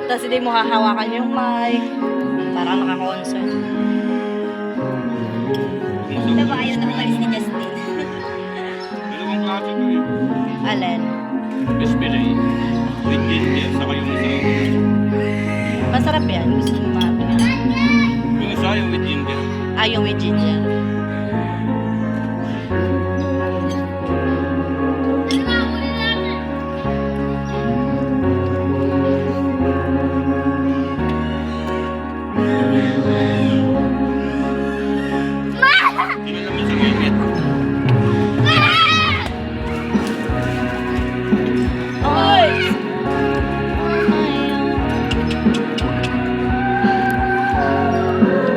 Tapos hindi mo hahawakan yung mic. Para naka-concert. Diba ayaw na umalis ni Justin? Dalawang klase ko eh. Alin? Espelay. With ginger, saka yung isa. Masarap yan. Gusto mo makapin yan. Yung isa yung with ginger. Ah, yung with ginger.